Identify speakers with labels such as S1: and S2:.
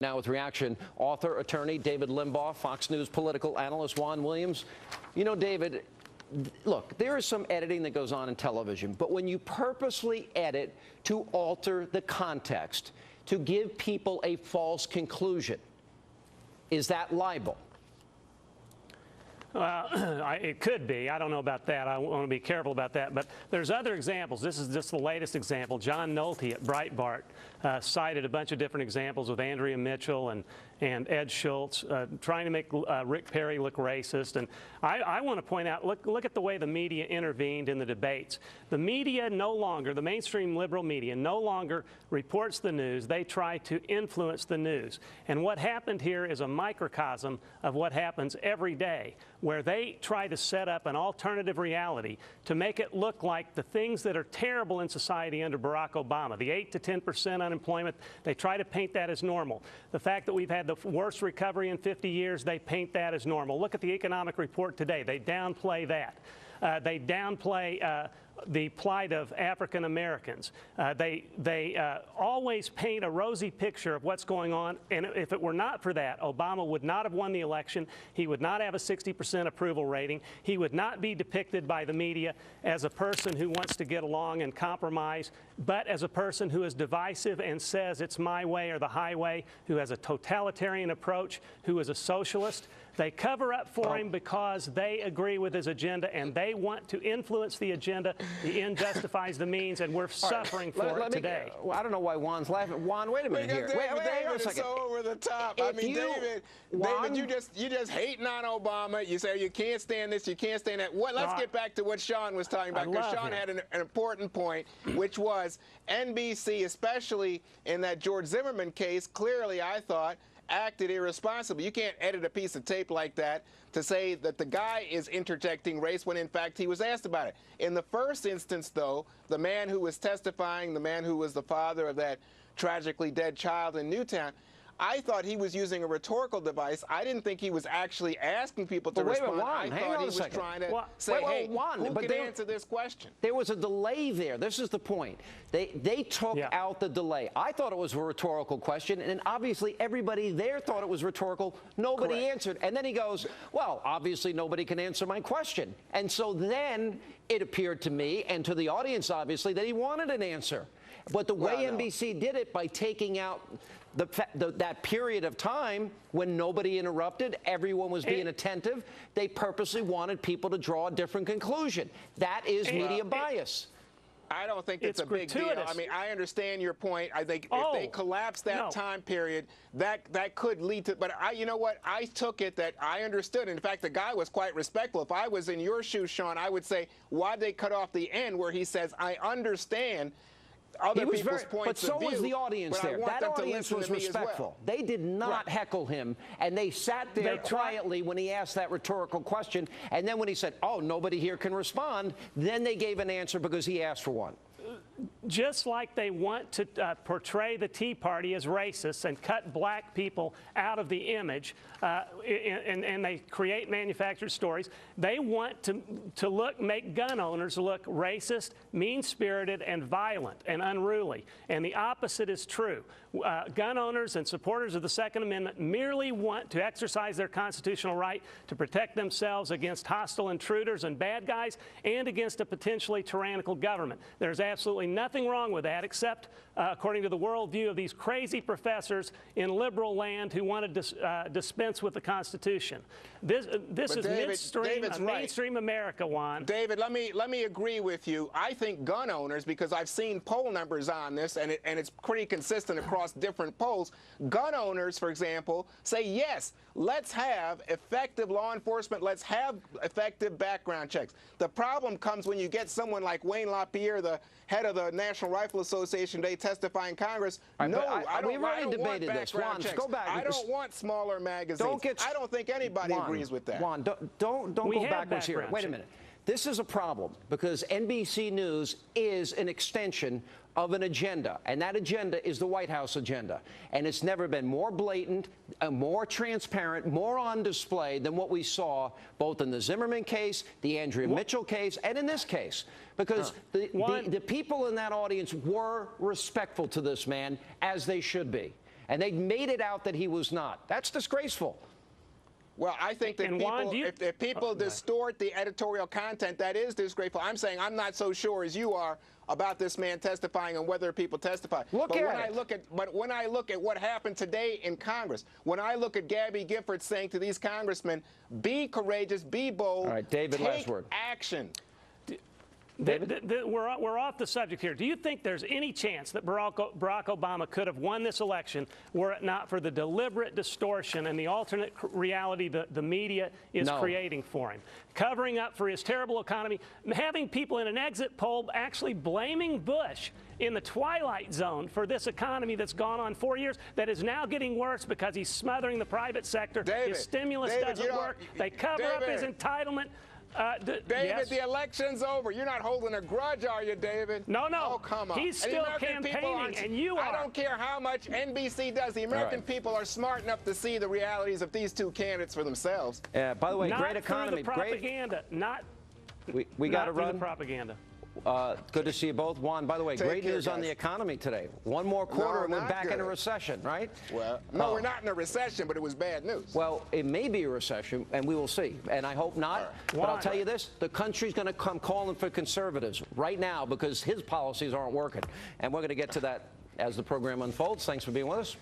S1: Now with reaction, author, attorney David Limbaugh, Fox News political analyst Juan Williams. You know, David, look, there is some editing that goes on in television, but when you purposely edit to alter the context, to give people a false conclusion, is that libel?
S2: Well, it could be. I don't know about that. I want to be careful about that. But there's other examples. This is just the latest example. John Nolte at Breitbart cited a bunch of different examples with Andrea Mitchell and Ed Schultz trying to make Rick Perry look racist. And I want to point out, look at the way the media intervened in the debates. The media no longer, the mainstream liberal media, no longer reports the news. They try to influence the news. And what happened here is a microcosm of what happens every day, where they try to set up an alternative reality to make it look like the things that are terrible in society under Barack Obama, the 8 to 10% unemployment, they try to paint that as normal. The fact that we've had the worst recovery in 50 years, they paint that as normal. Look at the economic report today. They downplay that. They downplay the plight of African Americans. They always paint a rosy picture of what's going on, and if it were not for that, Obama would not have won the election. He would not have a 60% approval rating. He would not be depicted by the media as a person who wants to get along and compromise, but as a person who is divisive and says it's my way or the highway, who has a totalitarian approach, who is a socialist. They cover up for him because they agree with his agenda and they want to influence the agenda. The end justifies the means, and we're suffering for it today.
S1: Well, I don't know why Juan's laughing. Juan, wait a minute here.
S3: David is so over the top. I mean, David, you just hating on Obama. You say you can't stand this, you can't stand that. Let's get back to what Sean was talking about, because Sean had an important point, which was NBC, especially in that George Zimmerman case, clearly, I thought, acted irresponsibly. You can't edit a piece of tape like that to say that the guy is interjecting race when in fact he was asked about it. In the first instance, though, the man who was testifying, the man who was the father of that tragically dead child in Newtown, I thought he was using a rhetorical device. I didn't think he was actually asking people to respond. I thought he was trying to say, hey, who can answer this question?
S1: There was a delay there. This is the point. They took out the delay. I thought it was a rhetorical question, and obviously everybody there thought it was rhetorical. Nobody answered. And then he goes, well, obviously nobody can answer my question. And so then it appeared to me and to the audience, obviously, that he wanted an answer. But the way NBC did it, by taking out that period of time when nobody interrupted, everyone was being attentive, they purposely wanted people to draw a different conclusion. That is media bias.
S3: I don't think it's a big deal. I mean, I understand your point. I think if they collapse that time period, that could lead to. But you know what? I took it that I understood. In fact, the guy was quite respectful. If I was in your shoes, Sean, I would say, why'd they cut off the end where he says, I understand other people's points of view,
S1: but so was the audience there. That audience was respectful. They did not heckle him, and they sat there quietly when he asked that rhetorical question, and then when he said, oh, nobody here can respond, then they gave an answer because he asked for one.
S2: Just like they want to portray the Tea Party as racist and cut black people out of the image, and they create manufactured stories, they want to make gun owners look racist, mean-spirited, and violent and unruly. And the opposite is true. Gun owners and supporters of the Second Amendment merely want to exercise their constitutional right to protect themselves against hostile intruders and bad guys and against a potentially tyrannical government. There's absolutely nothing wrong with that, except according to the worldview of these crazy professors in liberal land who want to dispense with the Constitution. This is mainstream America, Juan.
S3: David, let me agree with you. I think gun owners, because I've seen poll numbers on this, and it's pretty consistent across different polls. Gun owners, for example, say yes, let's have effective law enforcement. Let's have effective background checks. The problem comes when you get someone like Wayne LaPierre, the head of the National Rifle Association, they testify in Congress. I don't want background checks. I don't want smaller magazines. I don't think anybody agrees with that.
S1: Juan, don't go backwards here. Wait a minute. This is a problem because NBC News is an extension of an agenda, and that agenda is the White House agenda. And it's never been more blatant, more transparent, more on display than what we saw both in the Zimmerman case, the Andrea Mitchell case, and in this case. Because the people in that audience were respectful to this man, as they should be. And they made it out that he was not. That's disgraceful.
S3: Well, I think that if people distort the editorial content, that is disgraceful. I'm saying I'm not so sure as you are about this man testifying and whether people testify. But when I look at what happened today in Congress, when I look at Gabby Giffords saying to these congressmen, be courageous, be bold,
S1: all right, David,
S3: take
S1: last word.
S3: action.
S2: We're off the subject here. Do you think there's any chance that Barack Obama could have won this election were it not for the deliberate distortion and the alternate reality the media is creating for him? Covering up for his terrible economy, having people in an exit poll actually blaming Bush in the twilight zone for this economy that's gone on 4 years, that is now getting worse because he's smothering the private sector. His stimulus doesn't work. They cover up his entitlement.
S3: David,
S2: yes.
S3: The election's over. You're not holding a grudge, are you, David?
S2: No, no.
S3: Oh, come on.
S2: He's still campaigning, and you are.
S3: I don't care how much NBC does. The American people are smart enough to see the realities of these two candidates for themselves.
S1: By the way, great economy.
S2: Not through the propaganda.
S1: We got to run.
S2: The propaganda.
S1: Good to see you both. Juan, by the way, great news on the economy today. One more quarter and we're back in a recession, right?
S3: Well, no, we're not in a recession, but it was bad news.
S1: Well, it may be a recession, and we will see. And I hope not. Right. But I'll tell you this, the country's going to come calling for conservatives right now because his policies aren't working. And we're going to get to that as the program unfolds. Thanks for being with us.